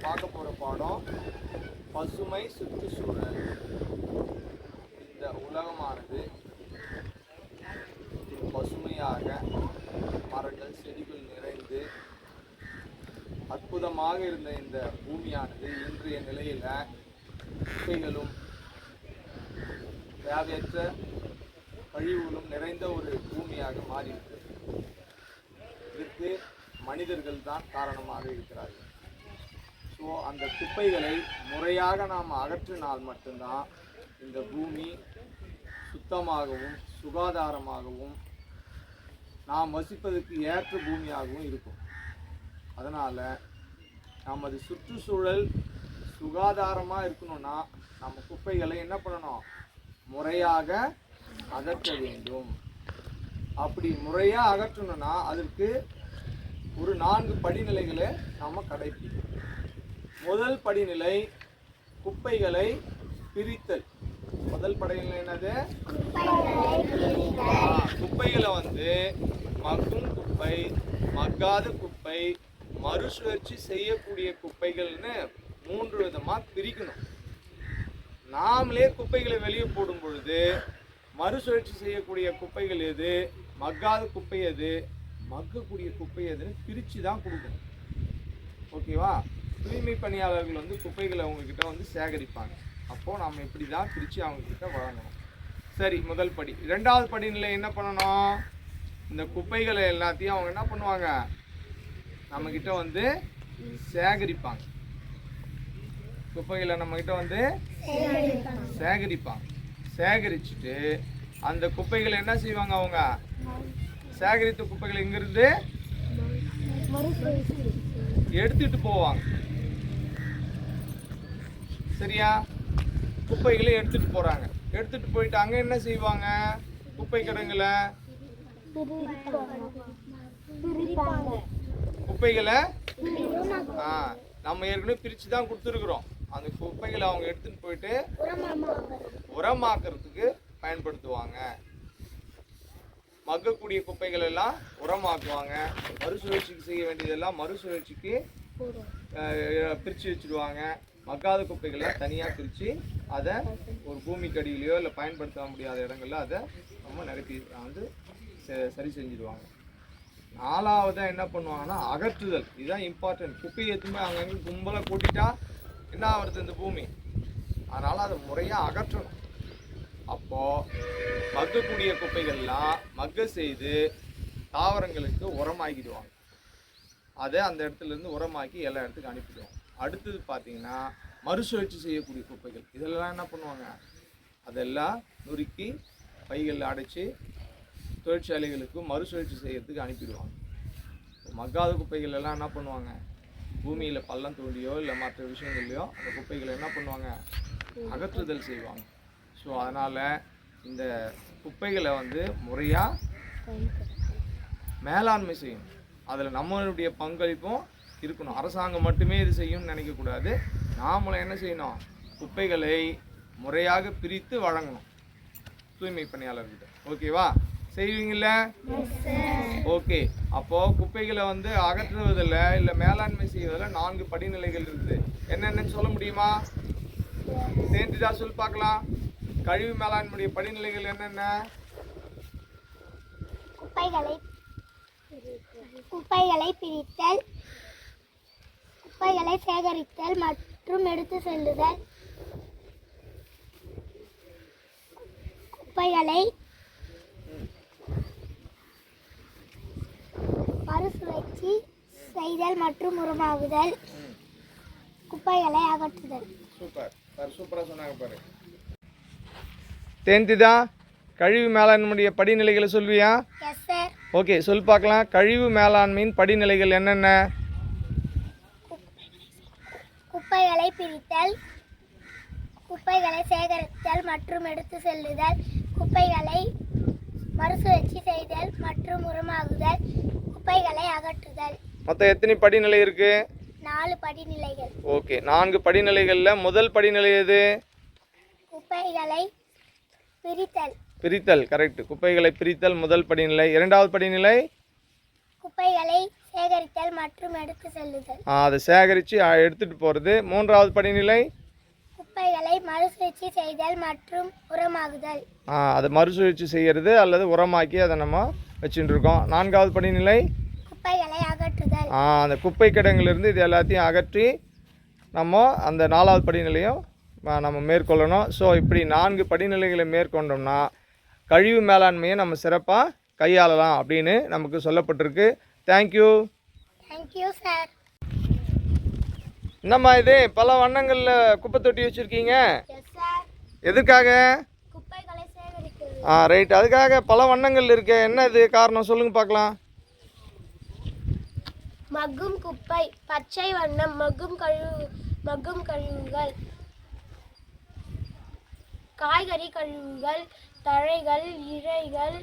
பார்க்க போகிற பாடம் பசுமை சுற்றுச்சூழல். இந்த உலகமானது பசுமையாக மரங்கள் செடிகள் நிறைந்து அற்புதமாக இருந்த இந்த பூமியானது இன்றைய நிலையில் குப்பைகளும் தேவையற்ற கழிவுகளும் நிறைந்த ஒரு பூமியாக மாறிவிட்டது. இதற்கு மனிதர்கள் தான் காரணமாக இருக்கிறார்கள். ஸோ அந்த குப்பைகளை முறையாக நாம் அகற்றினால் மட்டும்தான் இந்த பூமி சுத்தமாகவும் சுகாதாரமாகவும் நாம் வசிப்பதற்கு ஏற்ற பூமியாகவும் இருக்கும். அதனால் நமது சுற்றுச்சூழல் சுகாதாரமாக இருக்கணும்னா நம்ம குப்பைகளை என்ன பண்ணணும்? முறையாக அகற்ற வேண்டும். அப்படி முறையாக அகற்றணும்னா அதற்கு ஒரு 4 படிநிலைகளை நாம் கடைபிடிக்கணும். முதல் படிநிலை குப்பைகளை பிரித்தல். முதல் படிநிலை என்னது? குப்பைகளை மக்கும் குப்பை, மக்காத குப்பை, மறுசுழற்சி செய்யக்கூடிய குப்பைகள்னு 3 விதமாக பிரிக்கணும். நாமளே குப்பைகளை வெளியே போடும் பொழுது மறுசுழற்சி செய்யக்கூடிய குப்பைகள் எது, மக்காத குப்பை எது, மக்கக்கூடிய குப்பை எதுன்னு பிரித்து தான் கொடுக்கணும். ஓகேவா? தூய்மை பணியாளர்கள் குப்பைகளை அவங்கக்கிட்ட சேகரிப்பாங்க. அப்போது நம்ம இப்படி தான் பிரித்து அவங்கக்கிட்ட வழங்கணும். சரி, முதல் படி. 2வது படிநிலை என்ன பண்ணணும்? இந்த குப்பைகளை எல்லாத்தையும் அவங்க என்ன பண்ணுவாங்க? நம்மக்கிட்ட சேகரிப்பாங்க. குப்பைகளை நம்மக்கிட்ட சேகரிப்பாங்க. சேகரிச்சுட்டு அந்த குப்பைகளை என்ன செய்வாங்க? அவங்க சேகரித்த குப்பைகளை இங்கிருந்து எடுத்துட்டு போவாங்க. சரியா? குப்பைகளை எடுத்துட்டு போறாங்க. எடுத்துட்டு போயிட்டு அங்க என்ன செய்வாங்க? குப்பை கிடங்குல குப்பைகளை நம்ம ஏற்கனவே பிரிச்சு தான் கொடுத்துருக்குறோம். அந்த குப்பைகளை அவங்க எடுத்துட்டு போயிட்டு உரமாக்குறதுக்கு பயன்படுத்துவாங்க. மக்கக்கூடிய குப்பைகள் எல்லாம் உரமாக்குவாங்க. மறுசுழற்சிக்கு செய்ய வேண்டியதெல்லாம் மறுசுழற்சிக்கு பிரித்து வச்சுடுவாங்க. மக்காத குப்பைகளை தனியாக பிரித்து அதை ஒரு பூமிக்கடியிலையோ இல்லை பயன்படுத்த முடியாத இடங்கள்ல அதை நம்ம நிரப்பி சரி செஞ்சுடுவாங்க. 4வது என்ன பண்ணுவாங்கன்னா அகற்றுதல். இதுதான் இம்பார்ட்டன்ட். குப்பையை எதுவுமே அங்கங்கே கும்பலாக கூட்டிட்டா என்ன ஆகுறது இந்த பூமி? அதனால் அதை முறையாக அகற்றணும். அப்போது மக்கக்கூடிய குப்பைகள்லாம் மக்க செய்து தாவரங்களுக்கு உரமாக்கிடுவாங்க. அதை அந்த இடத்துலேருந்து உரமாக்கி எல்லா இடத்துக்கும் அனுப்பிடுவாங்க. அடுத்தது பார்த்திங்கன்னா மறுசுழற்சி செய்யக்கூடிய குப்பைகள். இதெல்லாம் என்ன பண்ணுவாங்க? அதெல்லாம் நுறுக்கி பைகளில் அடைச்சி தொழிற்சாலைகளுக்கு மறுசுழற்சி செய்யறதுக்கு அனுப்பிடுவாங்க. மக்காத குப்பைகள் எல்லாம் என்ன பண்ணுவாங்க? பூமியில் பள்ளம் தோண்டியோ இல்லை மற்ற விஷயங்கள்லையோ அந்த குப்பைகளை என்ன பண்ணுவாங்க? அகற்றுதல் செய்வாங்க. ஸோ அதனால் இந்த குப்பைகளை முறையாக மேலாண்மை செய்யணும். அதில் நம்மளுடைய பங்களிப்பும் இருக்கணும். அரசாங்கம் மட்டுமே இது செய்யணும்னு நினைக்கக்கூடாது. நாமளும் என்ன செய்யணும்? குப்பைகளை முறையாக பிரித்து வழங்கணும் தூய்மை பணியாளர்கிட்ட. ஓகேவா? செய்வீங்கள? ஓகே. அப்போது குப்பைகளை அகற்றுவதில் இல்லை மேலாண்மை செய்வதில் 4 படிநிலைகள் இருக்குது. என்னென்னு சொல்ல முடியுமா? சேர்ந்துதா சொல்லி பார்க்கலாம். கழிவு மேலாண்மையுடைய படிநிலைகள் என்னென்ன? குப்பைகளை பிரித்தல், குப்பைகளை சேகரித்தல் மற்றும் எடுத்து செல்லுதல், குப்பைகளை மறுசுழற்சி செய்தல் மற்றும் உரமாகுதல், குப்பைகளை அகற்றுதல். சூப்பர், சூப்பராக சொன்னாங்க பாரு. தெரிஞ்சுதா? கழிவு மேலாண்மையுடைய படிநிலைகளை சொல்வியா? Yes sir. ஓகே, சொல்லி பார்க்கலாம். கழிவு மேலாண்மையின் படிநிலைகள் என்னென்ன? குப்பைகளை பிரித்தல், குப்பைகளை சேகரித்தல் மற்றும் எடுத்து செல்லுதல், குப்பைகளை மறுசுழற்சி செய்தல் மற்றும் உரமாகுதல், குப்பைகளை அகற்றுதல். மொத்தம் எத்தனை படிநிலை இருக்கு? 4 படிநிலைகள். ஓகே, 4 படிநிலைகளில் முதல் படிநிலை எது? குப்பைகளை பிரித்தல். பிரித்தல், கரெக்ட். குப்பைகளை பிரித்தல் முதல் படிநிலை. 2வது படிநிலை குப்பைகளை சேகரித்தல் மற்றும் எடுத்து செல்லுதல். அதை சேகரித்து எடுத்துகிட்டு போகிறது. 3வது படிநிலை குப்பைகளை மறுசுழற்சி செய்தல் மற்றும் உரமாகுதல். அதை மறுசுழற்சி செய்கிறது அல்லது உரமாக்கி அதை நம்ம வச்சுட்டு இருக்கோம். 4வது படிநிலை குப்பைகளை அகற்றுதல். அந்த குப்பை கிடங்கிலிருந்து இது எல்லாத்தையும் அகற்றி நம்ம அந்த 4வது படிநிலையும் நம்ம மேற்கொள்ளணும். ஸோ இப்படி 4 படிநிலைகளை மேற்கொண்டோம்னா கழிவு மேலாண்மையை நம்ம சிறப்பாக கையாளலாம் அப்படின்னு நமக்கு சொல்லப்பட்டிருக்கு. தேங்க்யூ. Thank you sir. என்னம்மா இது பல வண்ணங்களில் குப்பை தொட்டி வச்சுருக்கீங்க? Yes sir. எதுக்காக? குப்பைகளை சேகரிக்கிறது. ரைட். அதுக்காக பல வண்ணங்கள் இருக்கு. என்ன இது காரணம் சொல்லுங்கள் பார்க்கலாம். மக்கும் குப்பை பச்சை வண்ணம், மக்கும் கழிவுகள், காய்கறி கழிவுகள், தழைகள், இழைகள்,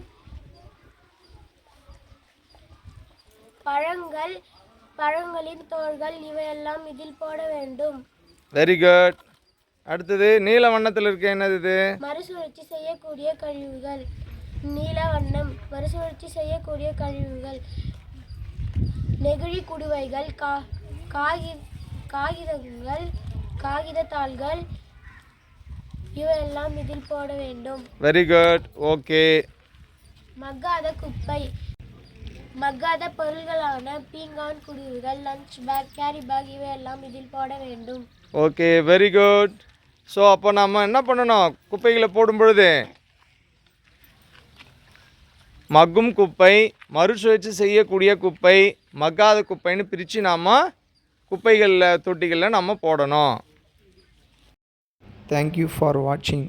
பழங்களின் தோல்கள் இவையெல்லாம் இதில் போட வேண்டும். Very good. அடுத்தது நீல வண்ணத்தில் இருக்க என்னது இது? மறுசுழற்சி செய்யக்கூடிய கழிவுகள். நீல வண்ணம் மறுசுழற்சி செய்யக்கூடிய கழிவுகள், நெகிழி குடுவைகள், காகிதங்கள், காகிதத்தாள்கள் இவையெல்லாம் இதில் போட வேண்டும். Very good. ஓகே. மக்காத குப்பை மக்காத பொருள்களான பீங்கான் குடில்கள், லஞ்ச் பேக், கேரி பேக் இவையெல்லாம் இதில் போட வேண்டும். Okay, very good. ஸோ அப்போ நம்ம என்ன பண்ணணும்? குப்பைகளை போடும் பொழுது மக்கும் குப்பை, மறுசுழற்சி செய்யக்கூடிய குப்பை, மக்காத குப்பைன்னு பிரித்து நாம் குப்பைகளில் தொட்டிகளில் நம்ம போடணும். தேங்க்யூ ஃபார் வாட்சிங்.